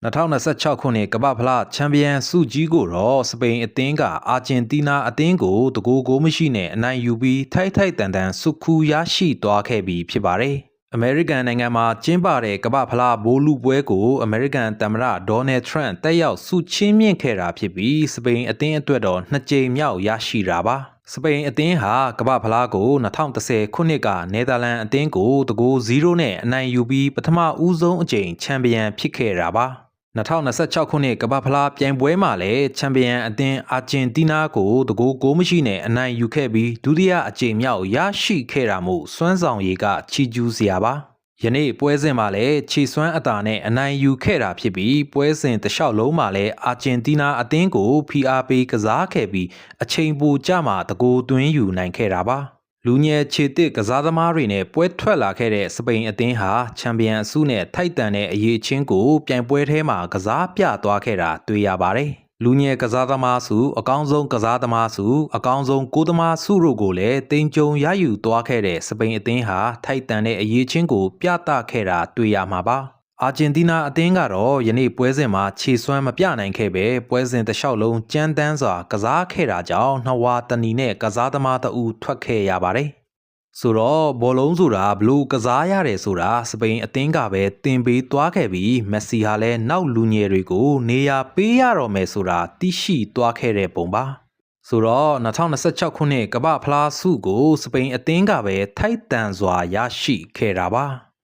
2026 ခုနှစ်ကမ္ဘာ့ဖလားချန်ပီယံဆုကြီးကိုတော့စပိန်အသင်းကအာဂျင်တီးနားအသင်းကိုတကူကိုမရှိနဲ့အနိုင်ယူပြီးထိုက်ထိုက်တန်တန်ဆုခူးရရှိသွားခဲ့ပြီဖြစ်ပါတယ်။အမေရိကန်နိုင်ငံမှာကျင်းပတဲ့ကမ္ဘာ့ဖလားဘိုးလူပွဲကိုအမေရိကန်သမ္မတဒေါ်နယ်ထရန့်တက်ရောက်ဆုချီးမြှင့်ခဲ့တာဖြစ်ပြီးစပိန်အသင်းအတွက်တော့2ကြိမ်မြောက်ရရှိတာပါ။စပိန်အသင်းဟာကမ္ဘာ့ဖလားကို2010ခုနှစ်ကနယ်သာလန်အသင်းကိုတကူ0နဲ့အနိုင်ယူပြီးပထမဦးဆုံးအကြိမ်ချန်ပီယံဖြစ်ခဲ့တာပါ။2026ခုနှစ်ကမ္ဘာ့ဖလားပြိုင်ပွဲမှာလည်းချန်ပီယံအသင်းအာဂျင်တီးနားကိုတကူကိုမရှိနဲ့အနိုင်ယူခဲ့ပြီးဒုတိယအကြိမ်မြောက်ရရှိခဲ့တာမို့စွမ်းဆောင်ရည်ကချီးကျူးစရာပါ။ယနေ့ပွဲစဉ်မှာလည်းခြေစွမ်းအသာနဲ့အနိုင်ယူခဲ့တာဖြစ်ပြီးပွဲစဉ်တစ်လျှောက်လုံးမှာလည်းအာဂျင်တီးနားအသင်းကိုဖိအားပေးကစားခဲ့ပြီးအချိန်ပိုကြာမှတကူသွင်းယူနိုင်ခဲ့တာပါ။လူငယ်ခြေတစ်ကစားသမားတွေနဲ့ပွဲထွက်လာခဲ့တဲ့စပိန်အသင်းဟာချန်ပီယံဆုနဲ့ထိုက်တန်တဲ့အရေးချင်းကိုပြိုင်ပွဲထဲမှာကစားပြသွားခဲ့တာတွေ့ရပါတယ်။လူငယ်ကစားသမားဆုအကောင်းဆုံးကစားသမားဆုအကောင်းဆုံးကိုသမားဆုတို့ကိုလည်းတင်ကြုံရယူသွားခဲ့တဲ့စပိန်အသင်းဟာထိုက်တန်တဲ့အရေးချင်းကိုပြသခဲ့တာတွေ့ရမှာပါ။အာဂျင်တီးနားအသင်းကတော့ယနေ့ပွဲစဉ်မှာခြေစွမ်းမပြနိုင်ခဲ့ပဲပွဲစဉ်တစ်လျှောက်လုံးကြမ်းတမ်းစွာကစားခဲ့တာကြောင့်နှစ်ဝါတနီနဲ့ကစားသမားတအူထွက်ခဲ့ရပါတယ်။ဆိုတော့ဘောလုံးဆိုတာဘလို့ကစားရတယ်ဆိုတာစပိန်အသင်းကပဲတင်ပေးသွားခဲ့ပြီးမက်ဆီဟာလည်းနောက်လူငယ်တွေကိုနေရာပေးရတော့မယ်ဆိုတာသိရှိသွားခဲ့တဲ့ပုံပါ။ဆိုတော့2026ခုနှစ်ကမ္ဘာ့ဖလားဆုကိုစပိန်အသင်းကပဲထိုက်တန်စွာရရှိခဲ့တာပါ။